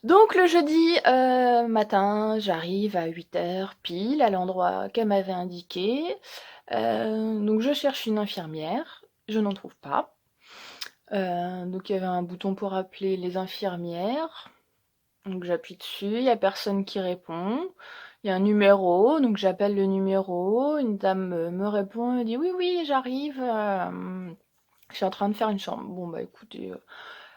Donc le jeudi matin, j'arrive à 8 heures pile à l'endroit qu'elle m'avait indiqué. Donc je cherche une infirmière, je n'en trouve pas. Donc il y avait un bouton pour appeler les infirmières. Donc j'appuie dessus, il y a personne qui répond. Il y a un numéro, donc j'appelle le numéro. Une dame me répond, elle dit oui oui j'arrive. Je suis en train de faire une chambre. Bon bah écoutez,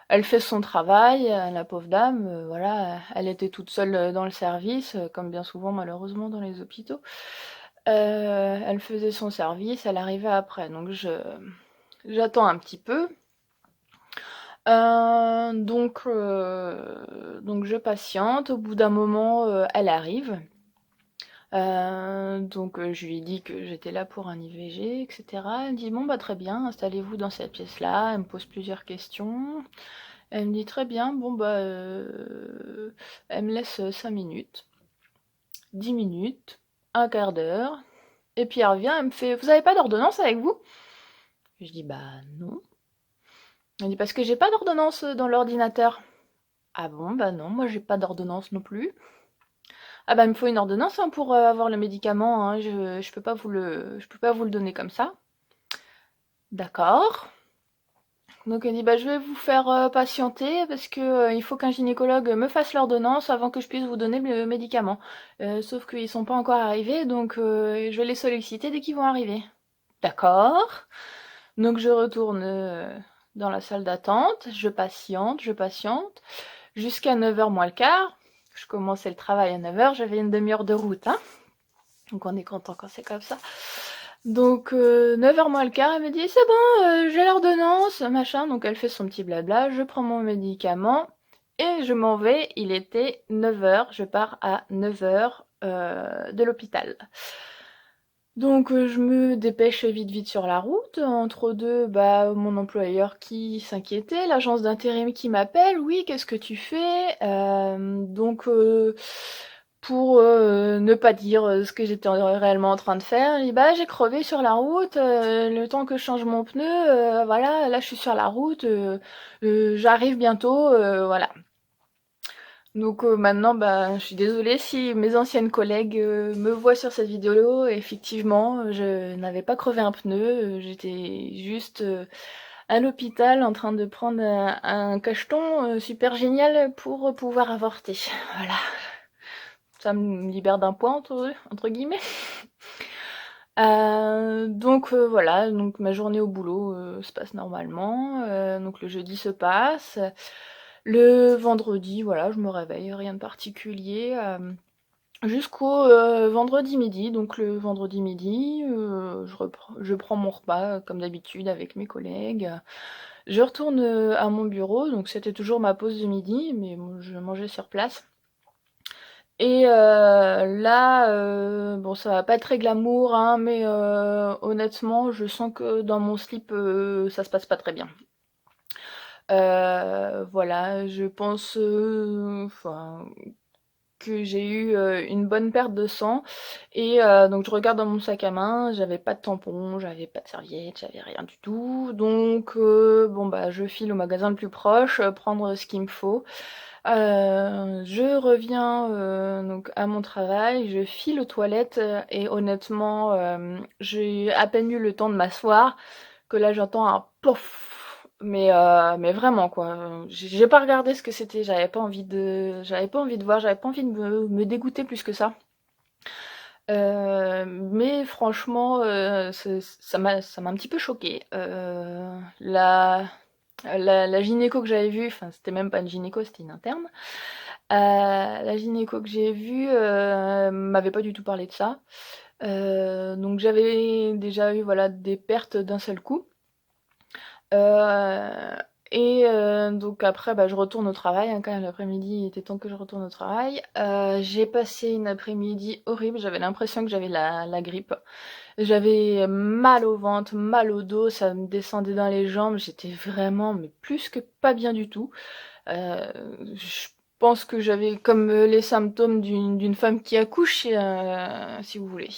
elle fait son travail, la pauvre dame, voilà, elle était toute seule dans le service, comme bien souvent malheureusement dans les hôpitaux. Elle faisait son service, elle arrivait après, donc j'attends un petit peu. Donc je patiente. Au bout d'un moment, elle arrive. Je lui dis que j'étais là pour un IVG, etc. Elle me dit bon bah très bien, installez-vous dans cette pièce-là. Elle me pose plusieurs questions. Elle me dit très bien, bon bah elle me laisse 5 minutes, 10 minutes, un quart d'heure, et puis elle revient, elle me fait vous avez pas d'ordonnance avec vous? Je dis bah non. Elle dit parce que j'ai pas d'ordonnance dans l'ordinateur. Ah bon bah non, moi j'ai pas d'ordonnance non plus. Ah bah il me faut une ordonnance hein, pour avoir le médicament, hein, je peux pas vous le donner comme ça. D'accord. Donc elle dit bah je vais vous faire patienter parce que il faut qu'un gynécologue me fasse l'ordonnance avant que je puisse vous donner le médicament. Sauf qu'ils sont pas encore arrivés, donc je vais les solliciter dès qu'ils vont arriver. D'accord. Donc je retourne dans la salle d'attente, je patiente, jusqu'à 9 heures moins le quart. Je commençais le travail à 9 heures, j'avais une demi-heure de route, hein. Donc on est content quand c'est comme ça. Donc 9 heures moins le quart, elle me dit c'est bon, j'ai l'ordonnance, machin. Donc elle fait son petit blabla, je prends mon médicament et je m'en vais. Il était 9 heures, je pars à 9 heures de l'hôpital. Donc je me dépêche vite vite sur la route. Entre deux, bah mon employeur qui s'inquiétait, l'agence d'intérim qui m'appelle. Oui, qu'est-ce que tu fais? Pour ne pas dire ce que j'étais réellement en train de faire, je dis bah j'ai crevé sur la route. Le temps que je change mon pneu, voilà, là je suis sur la route. J'arrive bientôt, voilà. Donc maintenant, bah, je suis désolée si mes anciennes collègues me voient sur cette vidéo. Effectivement, je n'avais pas crevé un pneu, j'étais juste à l'hôpital en train de prendre un cacheton super génial pour pouvoir avorter. Voilà, ça me libère d'un poids entre guillemets. Voilà, donc ma journée au boulot se passe normalement. Donc le jeudi se passe. Le vendredi, voilà, je me réveille, rien de particulier. Jusqu'au vendredi midi. Donc le vendredi midi, je prends mon repas comme d'habitude avec mes collègues. Je retourne à mon bureau, donc c'était toujours ma pause de midi, mais bon, je mangeais sur place. Et là, bon, ça va pas être très glamour, hein, mais honnêtement, je sens que dans mon slip, ça se passe pas très bien. Voilà, je pense, enfin, que j'ai eu une bonne perte de sang. Et donc je regarde dans mon sac à main, j'avais pas de tampon, j'avais pas de serviette, j'avais rien du tout. Donc bon bah je file au magasin le plus proche, prendre ce qu'il me faut. Je reviens donc à mon travail, je file aux toilettes et honnêtement, j'ai à peine eu le temps de m'asseoir que là j'entends un plouf. Mais vraiment quoi. J'ai pas regardé ce que c'était, j'avais pas envie de voir, j'avais pas envie de me dégoûter plus que ça. Mais franchement, ça m'a un petit peu choquée. La gynéco que j'avais vue, enfin c'était même pas une gynéco, c'était une interne. La gynéco que j'ai vue m'avait pas du tout parlé de ça. Donc j'avais déjà eu voilà des pertes d'un seul coup. Euh, donc après, bah, je retourne au travail, hein, quand même l'après-midi, il était temps que je retourne au travail. J'ai passé une après-midi horrible, j'avais l'impression que j'avais la grippe. J'avais mal au ventre, mal au dos, ça me descendait dans les jambes, j'étais vraiment, mais plus que pas bien du tout. Je pense que j'avais comme les symptômes d'une femme qui accouche, si vous voulez.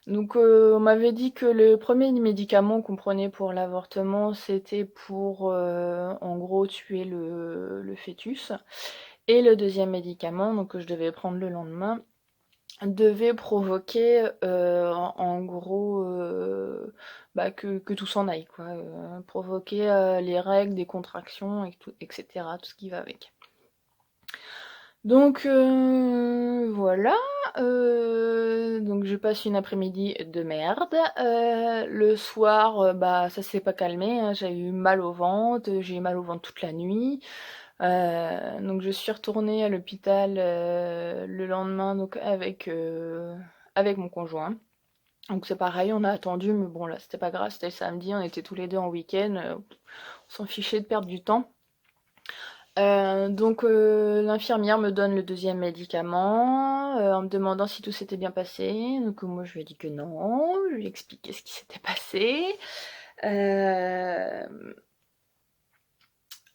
Donc on m'avait dit que le premier médicament qu'on prenait pour l'avortement, c'était pour en gros tuer le fœtus. Et le deuxième médicament, donc que je devais prendre le lendemain, devait provoquer en gros que tout s'en aille, quoi. Provoquer les règles, des contractions, et tout, etc. Tout ce qui va avec. Donc voilà, donc je passe une après-midi de merde. Le soir, ça s'est pas calmé, hein, j'ai eu mal au ventre, j'ai eu mal au ventre toute la nuit. Donc je suis retournée à l'hôpital le lendemain donc avec mon conjoint. Donc c'est pareil, on a attendu, mais bon là c'était pas grave, c'était le samedi, on était tous les deux en week-end, on s'en fichait de perdre du temps. Donc l'infirmière me donne le deuxième médicament en me demandant si tout s'était bien passé. Donc moi je lui ai dit que non, je lui ai expliqué ce qui s'était passé. Euh,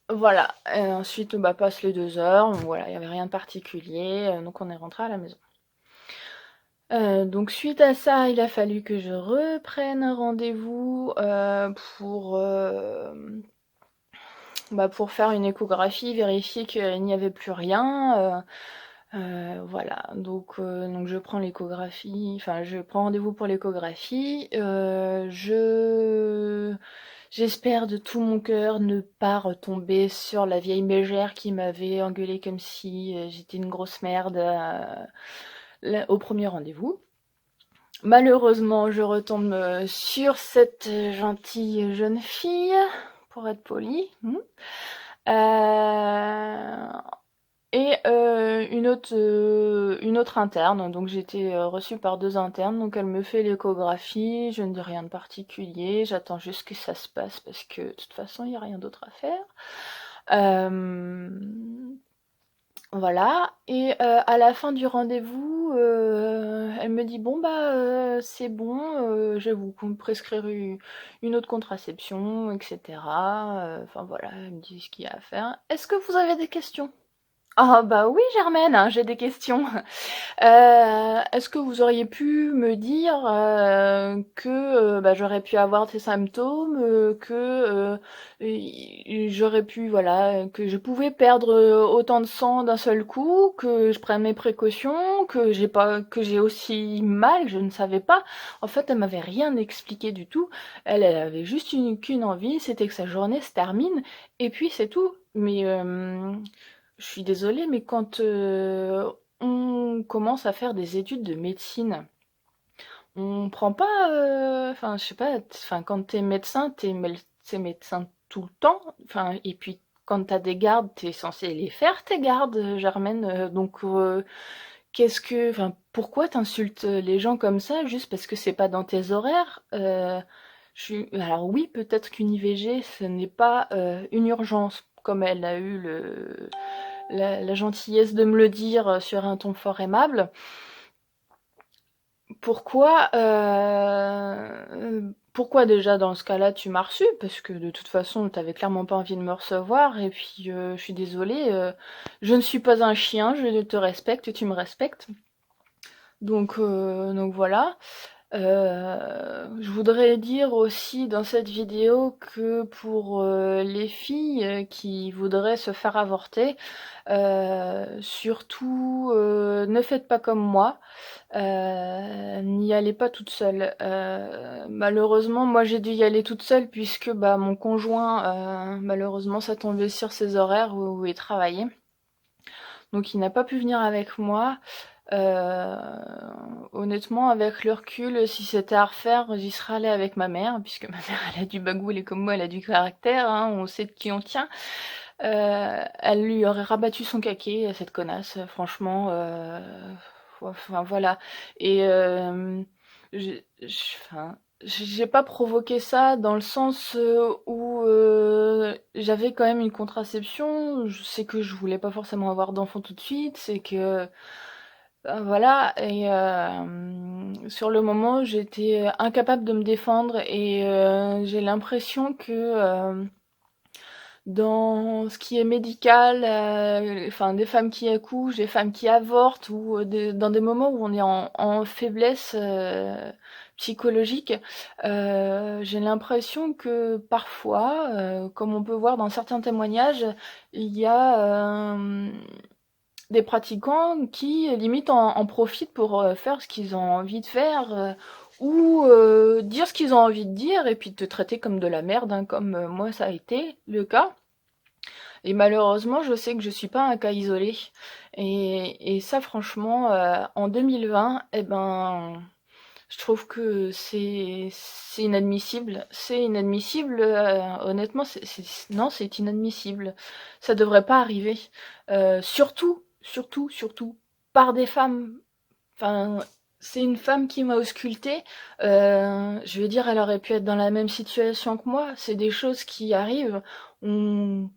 voilà. Ensuite passe les 2 heures. Voilà, il n'y avait rien de particulier. Donc on est rentré à la maison. Donc suite à ça, il a fallu que je reprenne un rendez-vous pour faire une échographie, vérifier qu'il n'y avait plus rien. Voilà, donc je prends l'échographie, enfin je prends rendez-vous pour l'échographie. J'espère de tout mon cœur ne pas retomber sur la vieille mégère qui m'avait engueulée comme si j'étais une grosse merde au premier rendez-vous. Malheureusement, je retombe sur cette gentille jeune fille, pour être polie. Euh, et une autre interne. Donc j'ai été reçue par 2 internes. Donc elle me fait l'échographie. Je ne dis rien de particulier. J'attends juste que ça se passe parce que de toute façon il n'y a rien d'autre à faire. Euh, voilà. Et à la fin du rendez-vous, elle me dit bon c'est bon. Je vais vous prescrire une autre contraception, etc. Enfin voilà, elle me dit ce qu'il y a à faire. Est-ce que vous avez des questions? Ah bah oui Germaine, hein, j'ai des questions. Est-ce que vous auriez pu me dire que j'aurais pu avoir ces symptômes, j'aurais pu voilà, que je pouvais perdre autant de sang d'un seul coup, que je prenne mes précautions, que j'ai aussi mal, je ne savais pas. En fait, elle m'avait rien expliqué du tout. Elle avait juste qu'une envie, c'était que sa journée se termine et puis c'est tout. Mais je suis désolée, mais quand on commence à faire des études de médecine, on prend pas, enfin, je sais pas, enfin, quand t'es médecin, t'es médecin tout le temps, enfin, et puis quand t'as des gardes, t'es censé les faire, tes gardes, Germaine, enfin, pourquoi t'insultes les gens comme ça, juste parce que c'est pas dans tes horaires? Alors oui, peut-être qu'une IVG, ce n'est pas une urgence, comme elle a eu la gentillesse de me le dire sur un ton fort aimable. Pourquoi déjà dans ce cas-là tu m'as reçu? Parce que de toute façon t'avais clairement pas envie de me recevoir et puis je suis désolée, je ne suis pas un chien, je te respecte, tu me respectes. Donc voilà. Je voudrais dire aussi dans cette vidéo que pour les filles qui voudraient se faire avorter, surtout ne faites pas comme moi, n'y allez pas toute seule. Malheureusement, moi j'ai dû y aller toute seule puisque mon conjoint, malheureusement, ça tombait sur ses horaires où il travaillait. Donc il n'a pas pu venir avec moi. Euh, Honnêtement, avec le recul, si c'était à refaire, j'y serais allée avec ma mère, puisque ma mère, elle a du bagou, elle est comme moi, elle a du caractère, hein, on sait de qui on tient. Elle lui aurait rabattu son caquet, cette connasse, franchement. Enfin, voilà. Et enfin, j'ai pas provoqué ça dans le sens où j'avais quand même une contraception. Je sais que je voulais pas forcément avoir d'enfant tout de suite, c'est que voilà, et sur le moment, j'étais incapable de me défendre et j'ai l'impression que dans ce qui est médical, enfin des femmes qui accouchent, des femmes qui avortent ou dans des moments où on est en faiblesse psychologique, j'ai l'impression que parfois, comme on peut voir dans certains témoignages, il y a des pratiquants qui limite en profitent pour faire ce qu'ils ont envie de faire ou dire ce qu'ils ont envie de dire et puis te traiter comme de la merde, hein, comme moi ça a été le cas. Et malheureusement, je sais que je suis pas un cas isolé. Et ça, franchement, en 2020, eh ben, je trouve que c'est inadmissible. C'est inadmissible. Honnêtement, non, c'est inadmissible. Ça devrait pas arriver. Surtout, par des femmes. Enfin, c'est une femme qui m'a auscultée. Je veux dire, elle aurait pu être dans la même situation que moi. C'est des choses qui arrivent. On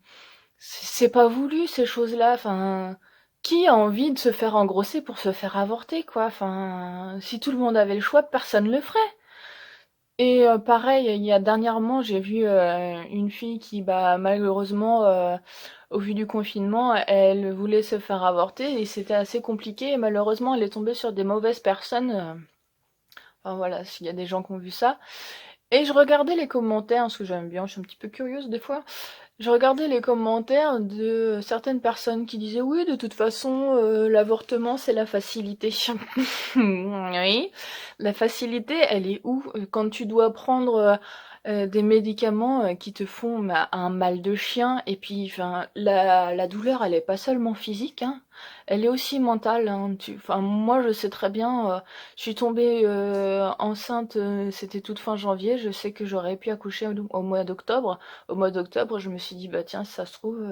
c'est pas voulu ces choses-là. Enfin, qui a envie de se faire engrosser pour se faire avorter, quoi? Enfin, si tout le monde avait le choix, personne le ferait. Et pareil, il y a dernièrement, j'ai vu une fille qui, bah, malheureusement, au vu du confinement, elle voulait se faire avorter et c'était assez compliqué. Et malheureusement, elle est tombée sur des mauvaises personnes. Enfin voilà, s'il y a des gens qui ont vu ça. Et je regardais les commentaires, parce que j'aime bien, je suis un petit peu curieuse des fois. Je regardais les commentaires de certaines personnes qui disaient oui, de toute façon, l'avortement c'est la facilité. Oui, la facilité, elle est où? Quand tu dois prendre des médicaments qui te font un mal de chien, et puis enfin, la douleur, elle est pas seulement physique, hein, elle est aussi mentale. Hein. Enfin, moi, je sais très bien, je suis tombée enceinte, c'était toute fin janvier, je sais que j'aurais pu accoucher au mois d'octobre. Au mois d'octobre, je me suis dit, bah tiens, si ça se trouve,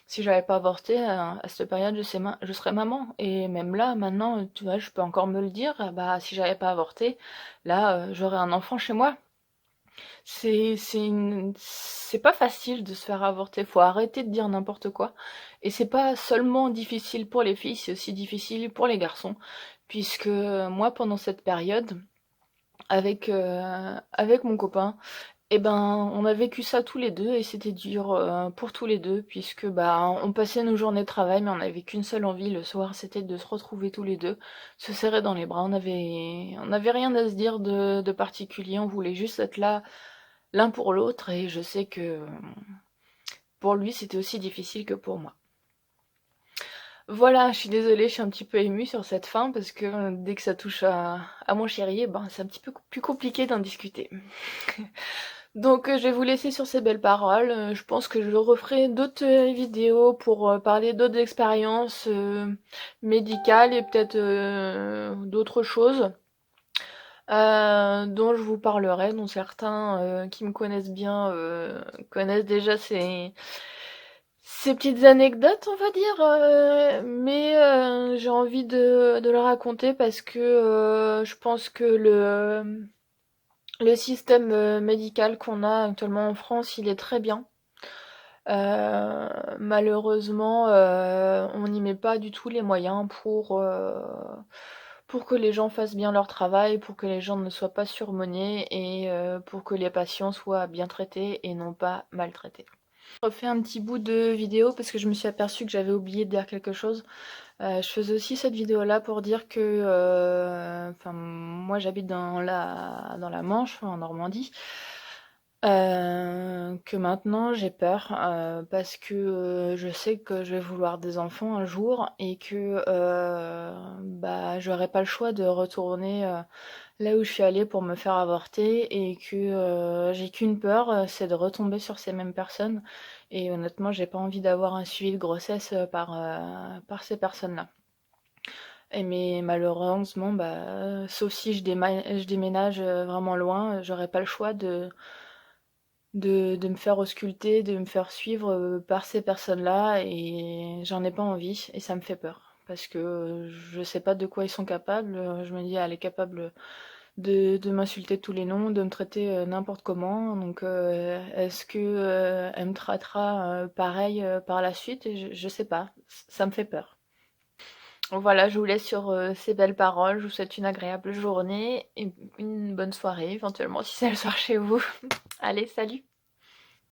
si j'avais pas avorté, à cette période, je serais maman. Et même là, maintenant, tu vois, je peux encore me le dire, bah si j'avais pas avorté, là, j'aurais un enfant chez moi. C'est pas facile de se faire avorter, faut arrêter de dire n'importe quoi. Et c'est pas seulement difficile pour les filles, c'est aussi difficile pour les garçons. Puisque moi, pendant cette période, avec mon copain, eh ben, on a vécu ça tous les deux et c'était dur pour tous les deux puisque bah on passait nos journées de travail mais on n'avait qu'une seule envie le soir, c'était de se retrouver tous les deux, se serrer dans les bras. On avait rien à se dire de particulier, on voulait juste être là l'un pour l'autre et je sais que pour lui c'était aussi difficile que pour moi. Voilà, je suis désolée, je suis un petit peu émue sur cette fin parce que dès que ça touche à mon chéri, eh ben, c'est un petit peu plus compliqué d'en discuter. Donc je vais vous laisser sur ces belles paroles. Je pense que je referai d'autres vidéos pour parler d'autres expériences médicales et peut-être d'autres choses dont je vous parlerai, dont certains qui me connaissent bien connaissent déjà ces petites anecdotes, on va dire. Mais j'ai envie de le raconter parce que je pense que le système médical qu'on a actuellement en France, il est très bien. Malheureusement, on n'y met pas du tout les moyens pour que les gens fassent bien leur travail, pour que les gens ne soient pas surmenés et pour que les patients soient bien traités et non pas maltraités. Je refais un petit bout de vidéo parce que je me suis aperçue que j'avais oublié de dire quelque chose. Je faisais aussi cette vidéo-là pour dire que, enfin, moi j'habite dans la Manche, en Normandie, que maintenant j'ai peur parce que je sais que je vais vouloir des enfants un jour et que bah j'aurai pas le choix de retourner là où je suis allée pour me faire avorter et que j'ai qu'une peur, c'est de retomber sur ces mêmes personnes. Et honnêtement, j'ai pas envie d'avoir un suivi de grossesse par ces personnes-là. Et mais malheureusement, bah, sauf si je déménage vraiment loin, j'aurais pas le choix de me faire ausculter, de me faire suivre par ces personnes-là et j'en ai pas envie et ça me fait peur. Parce que je sais pas de quoi ils sont capables. Je me dis, elle est capable de m'insulter de tous les noms, de me traiter n'importe comment. Donc, est-ce que elle me traitera pareil par la suite? Et je sais pas. Ça me fait peur. Voilà, je vous laisse sur ces belles paroles. Je vous souhaite une agréable journée et une bonne soirée, éventuellement, si c'est le soir chez vous. Allez, salut!